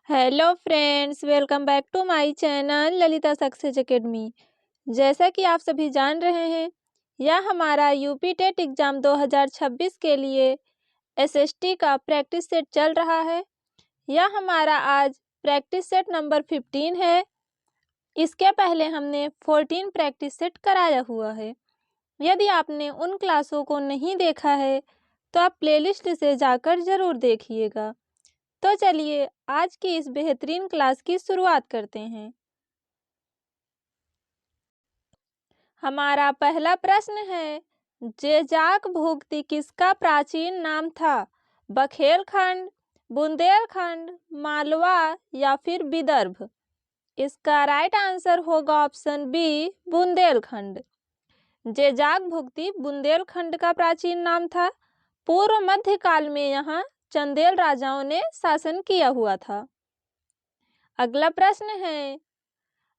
Hello friends, welcome back to my channel Lalita success academy. जैसा कि आप सभी जान रहे हैं, यह हमारा यूपी टेट एग्ज़ाम 2026 के लिए एसएसटी का प्रैक्टिस सेट चल रहा है। यह हमारा आज प्रैक्टिस सेट नंबर 15 है। इसके पहले हमने 14 प्रैक्टिस सेट कराया हुआ है। यदि आपने उन क्लासों को नहीं देखा है तो आप प्लेलिस्ट से जाकर ज़रूर देखिएगा। तो चलिए आज की इस बेहतरीन क्लास की शुरुआत करते हैं। हमारा पहला प्रश्न है, जेजाक भुक्ति किसका प्राचीन नाम था? बघेलखंड, बुंदेलखंड, मालवा या फिर विदर्भ? इसका राइट आंसर होगा ऑप्शन बी, बुंदेलखंड। जेजाक भुक्ति बुंदेलखंड का प्राचीन नाम था। पूर्व मध्यकाल में यहाँ चंदेल राजाओं ने शासन किया हुआ था। अगला प्रश्न है,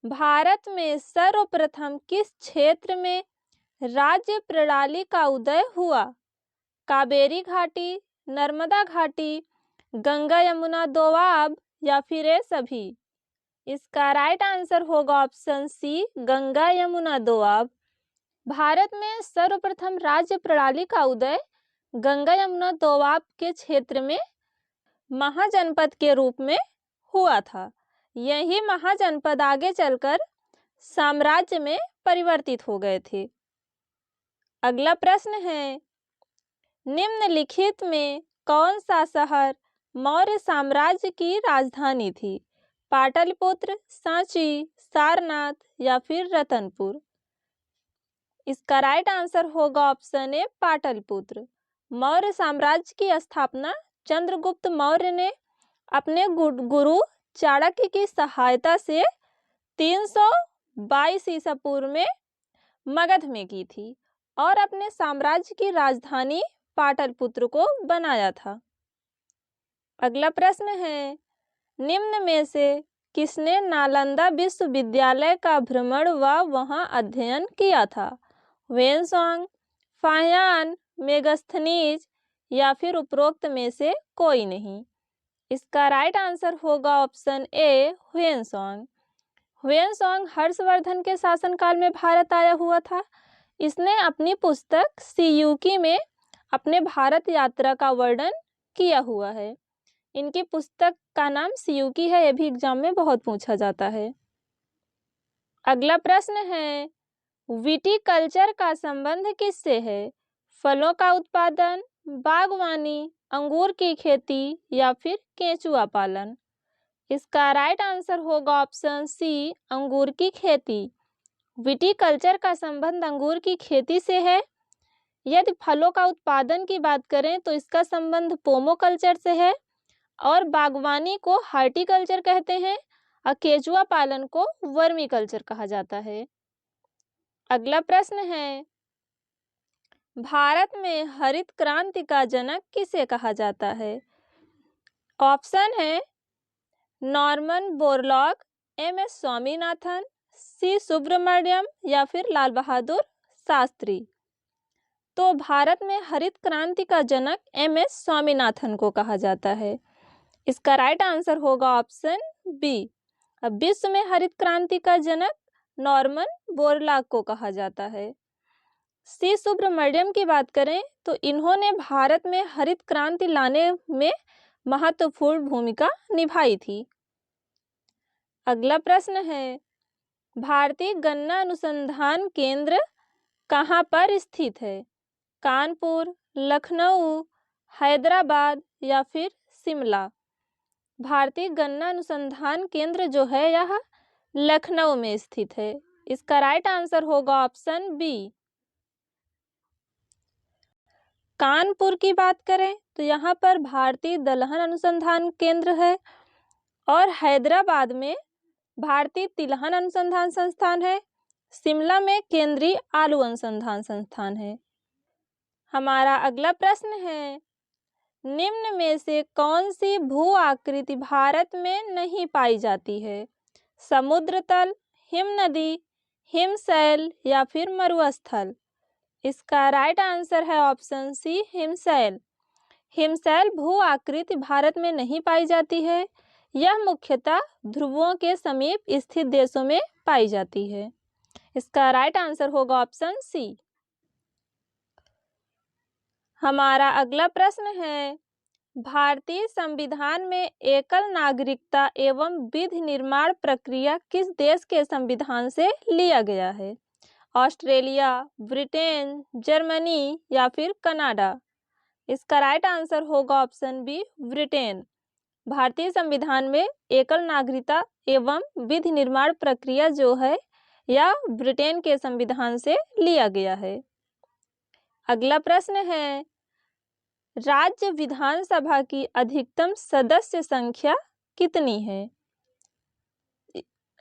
भारत में सर्वप्रथम किस क्षेत्र में राज्य प्रणाली का उदय हुआ? कावेरी घाटी, नर्मदा घाटी, गंगा यमुना दोआब या फिर ये सभी? इसका राइट आंसर होगा ऑप्शन सी, गंगा यमुना दोआब। भारत में सर्वप्रथम राज्य प्रणाली का उदय गंगा यमुना दोआब के क्षेत्र में महाजनपद के रूप में हुआ था। यही महाजनपद आगे चलकर साम्राज्य में परिवर्तित हो गए थे। अगला प्रश्न है, निम्नलिखित में कौन सा शहर मौर्य साम्राज्य की राजधानी थी? पाटलिपुत्र, सांची, सारनाथ या फिर रतनपुर? इसका राइट आंसर होगा ऑप्शन ए, पाटलिपुत्र। मौर्य साम्राज्य की स्थापना चंद्रगुप्त मौर्य ने अपने गुरु चाणक्य की सहायता से 322 ईसा पूर्व में मगध में की थी और अपने साम्राज्य की राजधानी पाटलिपुत्र को बनाया था। अगला प्रश्न है, निम्न में से किसने नालंदा विश्वविद्यालय का भ्रमण व वहां अध्ययन किया था? वेनसोंग, फाहियान, मेगस्थनीज या फिर उपरोक्त में से कोई नहीं? इसका राइट आंसर होगा ऑप्शन ए, हुएनसोंग। हुएनसोंग हर्षवर्धन के शासनकाल में भारत आया हुआ था। इसने अपनी पुस्तक सियूकी में अपने भारत यात्रा का वर्णन किया हुआ है। इनकी पुस्तक का नाम सियूकी है, यह भी एग्जाम में बहुत पूछा जाता है। अगला प्रश्न है, विटीकल्चर का संबंध किससे है? फलों का उत्पादन, बागवानी, अंगूर की खेती या फिर केंचुआ पालन? इसका राइट आंसर होगा ऑप्शन सी, अंगूर की खेती। विटीकल्चर का संबंध अंगूर की खेती से है। यदि फलों का उत्पादन की बात करें तो इसका संबंध पोमोकल्चर से है और बागवानी को हार्टिकल्चर कहते हैं और केंचुआ पालन को वर्मीकल्चर कहा जाता है। अगला प्रश्न है, भारत में हरित क्रांति का जनक किसे कहा जाता है? ऑप्शन है नॉर्मन बोरलॉग, एम.एस. स्वामीनाथन, सी सुब्रमण्यम या फिर लाल बहादुर शास्त्री? तो भारत में हरित क्रांति का जनक एम.एस. स्वामीनाथन को कहा जाता है। इसका राइट आंसर होगा ऑप्शन बी। अब विश्व में हरित क्रांति का जनक नॉर्मन बोरलॉग को कहा जाता है। सी सुब्रमण्यम की बात करें तो इन्होंने भारत में हरित क्रांति लाने में महत्वपूर्ण भूमिका निभाई थी। अगला प्रश्न है, भारतीय गन्ना अनुसंधान केंद्र कहाँ पर स्थित है? कानपुर, लखनऊ, हैदराबाद या फिर शिमला? भारतीय गन्ना अनुसंधान केंद्र जो है यह लखनऊ में स्थित है। इसका राइट आंसर होगा ऑप्शन बी। कानपुर की बात करें तो यहाँ पर भारतीय दलहन अनुसंधान केंद्र है और हैदराबाद में भारतीय तिलहन अनुसंधान संस्थान है। शिमला में केंद्रीय आलू अनुसंधान संस्थान है। हमारा अगला प्रश्न है, निम्न में से कौन सी भू आकृति भारत में नहीं पाई जाती है? समुद्र तल, हिमनदी, हिमशैल या फिर मरुस्थल? इसका राइट आंसर है ऑप्शन सी, हिमशैल। हिमशैल भू आकृति भारत में नहीं पाई जाती है। यह मुख्यतः ध्रुवों के समीप स्थित देशों में पाई जाती है। इसका राइट आंसर होगा ऑप्शन सी। हमारा अगला प्रश्न है, भारतीय संविधान में एकल नागरिकता एवं विधि निर्माण प्रक्रिया किस देश के संविधान से लिया गया है? ऑस्ट्रेलिया, ब्रिटेन, जर्मनी या फिर कनाडा? इसका राइट आंसर होगा ऑप्शन बी, ब्रिटेन। भारतीय संविधान में एकल नागरिकता एवं विधि निर्माण प्रक्रिया जो है यह ब्रिटेन के संविधान से लिया गया है। अगला प्रश्न है, राज्य विधानसभा की अधिकतम सदस्य संख्या कितनी है?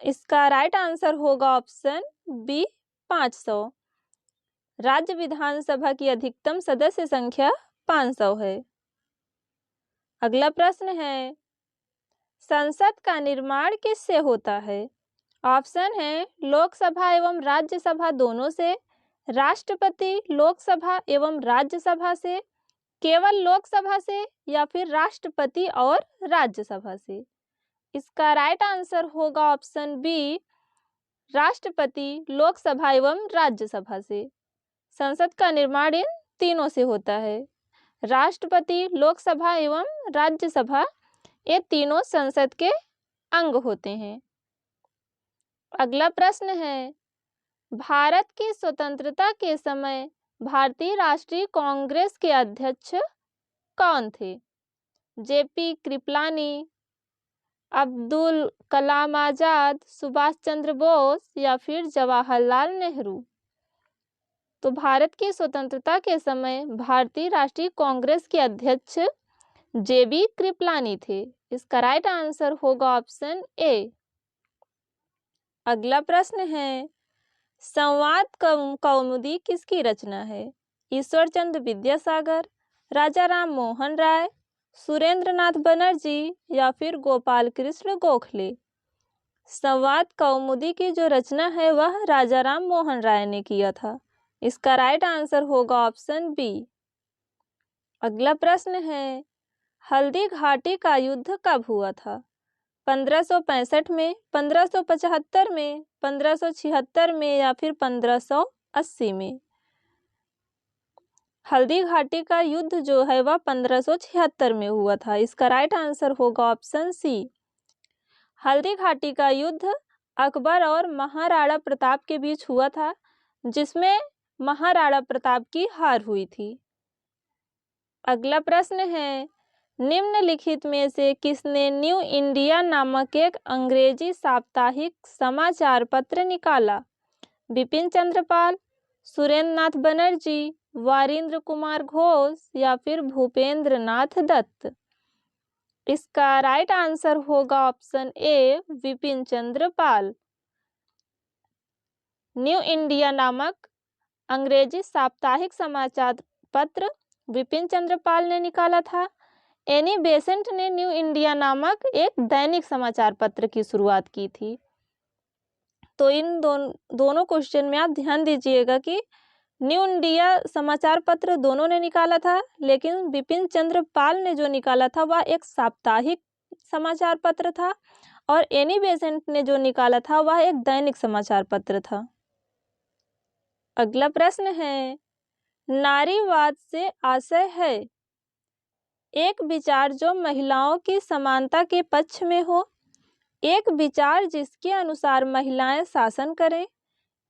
इसका राइट आंसर होगा ऑप्शन बी, 500। राज्य विधानसभा की अधिकतम सदस्य संख्या 500 है। अगला प्रश्न है, संसद का निर्माण किससे होता है? ऑप्शन है लोकसभा एवं राज्यसभा दोनों से, राष्ट्रपति, लोकसभा एवं राज्यसभा से, केवल लोकसभा से या फिर राष्ट्रपति और राज्यसभा से? इसका राइट आंसर होगा ऑप्शन बी, राष्ट्रपति, लोकसभा एवं राज्यसभा से। संसद का निर्माण इन तीनों से होता है। राष्ट्रपति, लोकसभा एवं राज्यसभा ये तीनों संसद के अंग होते हैं। अगला प्रश्न है, भारत की स्वतंत्रता के समय भारतीय राष्ट्रीय कांग्रेस के अध्यक्ष कौन थे? जेपी कृपलानी, अब्दुल कलाम आजाद, सुभाष चंद्र बोस या फिर जवाहरलाल नेहरू? तो भारत की स्वतंत्रता के समय भारतीय राष्ट्रीय कांग्रेस के अध्यक्ष जेबी कृपलानी थे। इसका राइट आंसर होगा ऑप्शन ए। अगला प्रश्न है, संवाद कौमुदी किसकी रचना है? ईश्वरचंद्र विद्यासागर, राजा राम मोहन राय, सुरेंद्रनाथ बनर्जी या फिर गोपाल कृष्ण गोखले? संवाद कौमुदी की जो रचना है वह राजा राम मोहन राय ने किया था। इसका राइट आंसर होगा ऑप्शन बी। अगला प्रश्न है, हल्दी घाटी का युद्ध कब हुआ था? 1565 में, 1575 में, 1576 में या फिर 1580 में? हल्दी घाटी का युद्ध जो है वह 1576 में हुआ था। इसका राइट आंसर होगा ऑप्शन सी। हल्दी घाटी का युद्ध अकबर और महाराणा प्रताप के बीच हुआ था, जिसमें महाराणा प्रताप की हार हुई थी। अगला प्रश्न है, निम्नलिखित में से किसने न्यू इंडिया नामक एक अंग्रेजी साप्ताहिक समाचार पत्र निकाला? बिपिन चंद्र पाल, सुरेंद्र नाथ बनर्जी, वारिंद्र कुमार घोष या फिर भूपेंद्र नाथ दत्त? इसका राइट आंसर होगा option A, Bipin Chandra Pal. New India नामक अंग्रेजी साप्ताहिक समाचार पत्र बिपिन चंद्र पाल ने निकाला था। एनी बेसेंट ने न्यू इंडिया नामक एक दैनिक समाचार पत्र की शुरुआत की थी। तो इन दोनों क्वेश्चन में आप ध्यान दीजिएगा कि न्यू इंडिया समाचार पत्र दोनों ने निकाला था, लेकिन बिपिन चंद्र पाल ने जो निकाला था वह एक साप्ताहिक समाचार पत्र था और एनी बेसेंट ने जो निकाला था वह एक दैनिक समाचार पत्र था। अगला प्रश्न है, नारीवाद से आशय है एक विचार जो महिलाओं की समानता के पक्ष में हो, एक विचार जिसके अनुसार महिलाएं शासन करें,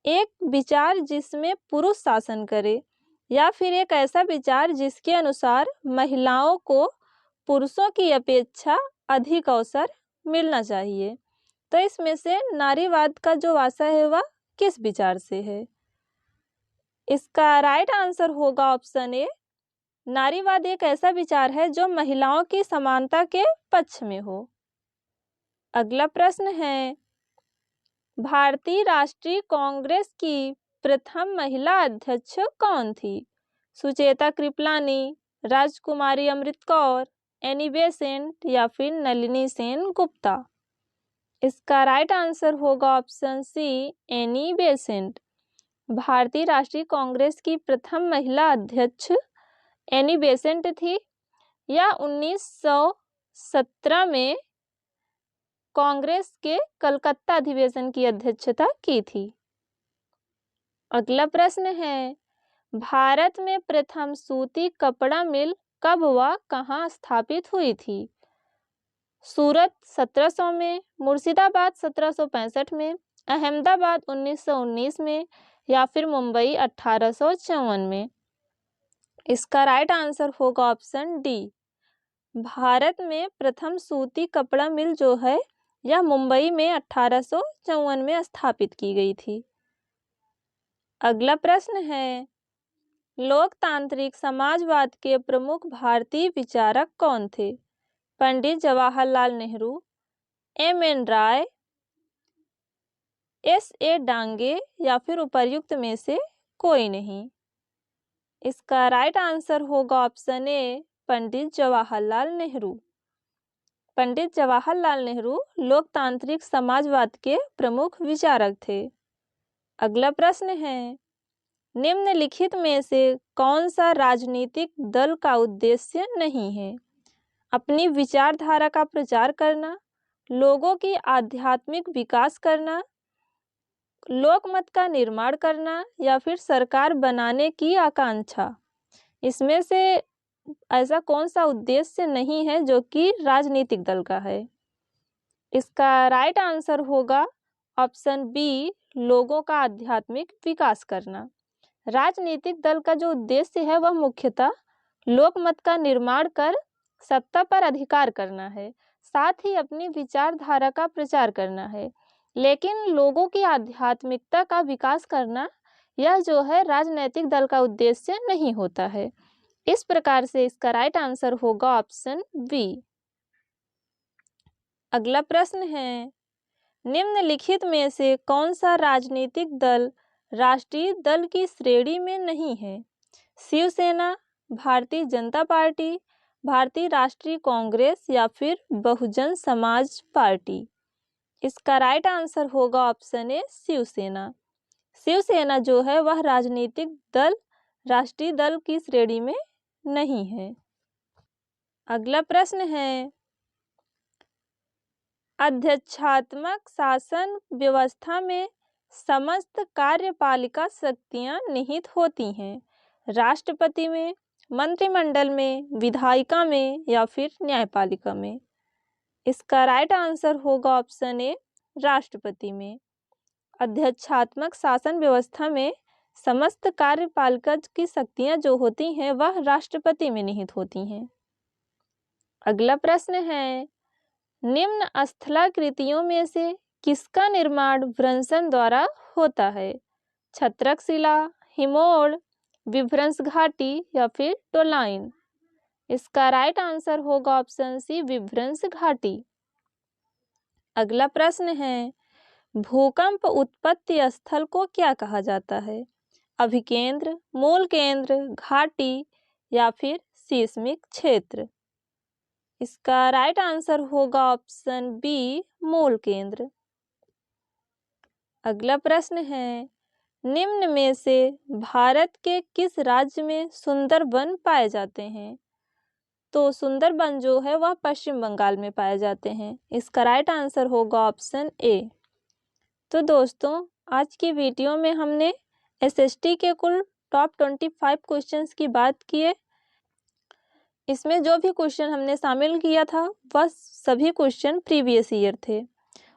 एक विचार जिसमें पुरुष शासन करे, या फिर एक ऐसा विचार जिसके अनुसार महिलाओं को पुरुषों की अपेक्षा अधिक अवसर मिलना चाहिए। तो इसमें से नारीवाद का जो आशय है वह किस विचार से है? इसका राइट आंसर होगा ऑप्शन ए, नारीवाद एक ऐसा विचार है जो महिलाओं की समानता के पक्ष में हो। अगला प्रश्न है, भारतीय राष्ट्रीय कांग्रेस की प्रथम महिला अध्यक्ष कौन थी? सुचेता कृपलानी, राजकुमारी अमृत कौर, एनी बेसेंट या फिर नलिनी सेन गुप्ता? इसका राइट आंसर होगा ऑप्शन सी, एनी बेसेंट। भारतीय राष्ट्रीय कांग्रेस की प्रथम महिला अध्यक्ष एनी बेसेंट थी। यह 1917 में कांग्रेस के कलकत्ता अधिवेशन की अध्यक्षता की थी? अगला प्रश्न है, भारत में प्रथम सूती कपड़ा मिल कब व कहाँ स्थापित हुई थी? सूरत 1700 में, मुर्शिदाबाद 1765 में, अहमदाबाद 1919 में या फिर मुंबई 1854 में। इसका राइट आंसर होगा ऑप्शन डी। भारत में प्रथम सूती कपड़ा मिल जो है यह मुंबई में 1854 में स्थापित की गई थी। अगला प्रश्न है, लोकतांत्रिक समाजवाद के प्रमुख भारतीय विचारक कौन थे? पंडित जवाहरलाल नेहरू, एम.एन. राय, एस.ए. डांगे या फिर उपर्युक्त में से कोई नहीं। इसका राइट आंसर होगा ऑप्शन ए, पंडित जवाहरलाल नेहरू। पंडित जवाहरलाल नेहरू लोकतांत्रिक समाजवाद के प्रमुख विचारक थे। अगला प्रश्न है, निम्नलिखित में से कौन सा राजनीतिक दल का उद्देश्य नहीं है? अपनी विचारधारा का प्रचार करना, लोगों की आध्यात्मिक विकास करना, लोकमत का निर्माण करना या फिर सरकार बनाने की आकांक्षा। इसमें से ऐसा कौन सा उद्देश्य नहीं है जो कि राजनीतिक दल का है? इसका राइट आंसर होगा ऑप्शन बी, लोगों का आध्यात्मिक विकास करना। राजनीतिक दल का जो उद्देश्य है वह मुख्यतः लोकमत का निर्माण कर सत्ता पर अधिकार करना है, साथ ही अपनी विचारधारा का प्रचार करना है, लेकिन लोगों की आध्यात्मिकता का विकास करना यह जो है राजनीतिक दल का उद्देश्य नहीं होता है। इस प्रकार से इसका राइट आंसर होगा ऑप्शन बी। अगला प्रश्न है, निम्नलिखित में से कौन सा राजनीतिक दल राष्ट्रीय दल की श्रेणी में नहीं है? शिवसेना, भारतीय जनता पार्टी, भारतीय राष्ट्रीय कांग्रेस या फिर बहुजन समाज पार्टी। इसका राइट आंसर होगा ऑप्शन ए, शिवसेना। शिवसेना जो है वह राजनीतिक दल राष्ट्रीय दल की श्रेणी में नहीं है। अगला प्रश्न है, अध्यक्षात्मक शासन व्यवस्था में समस्त कार्यपालिका शक्तियां निहित होती हैं। राष्ट्रपति में, मंत्रिमंडल में, विधायिका में या फिर न्यायपालिका में। इसका राइट आंसर होगा ऑप्शन ए, राष्ट्रपति में। अध्यक्षात्मक शासन व्यवस्था में समस्त कार्यपालिका की शक्तियां जो होती हैं वह राष्ट्रपति में निहित होती हैं। अगला प्रश्न है, निम्न स्थलाकृतियों में से किसका निर्माण भ्रंशन द्वारा होता है? छत्रक शिला, हिमोड़, विभ्रंश घाटी या फिर टोलाइन। इसका राइट आंसर होगा ऑप्शन सी, विभ्रंश घाटी। अगला प्रश्न है, भूकंप उत्पत्ति स्थल को क्या कहा जाता है? अभिकेंद्र, मूल केंद्र, घाटी या फिर सीस्मिक क्षेत्र। इसका राइट आंसर होगा ऑप्शन बी, मूल केंद्र। अगला प्रश्न है, निम्न में से भारत के किस राज्य में सुंदरवन पाए जाते हैं? तो सुंदरवन जो है वह पश्चिम बंगाल में पाए जाते हैं। इसका राइट आंसर होगा ऑप्शन ए। तो दोस्तों, आज की वीडियो में हमने एसएसटी के कुल टॉप 25 क्वेश्चंस की बात की है। इसमें जो भी क्वेश्चन हमने शामिल किया था वह सभी क्वेश्चन प्रीवियस ईयर थे।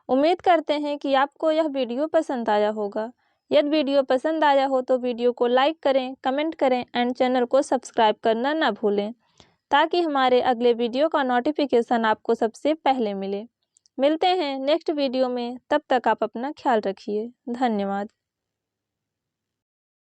उम्मीद करते हैं कि आपको यह वीडियो पसंद आया होगा। यदि वीडियो पसंद आया हो तो वीडियो को लाइक करें, कमेंट करें एंड चैनल को सब्सक्राइब करना ना भूलें, ताकि हमारे अगले वीडियो का नोटिफिकेशन आपको सबसे पहले मिले। मिलते हैं नेक्स्ट वीडियो में, तब तक आप अपना ख्याल रखिए। धन्यवाद।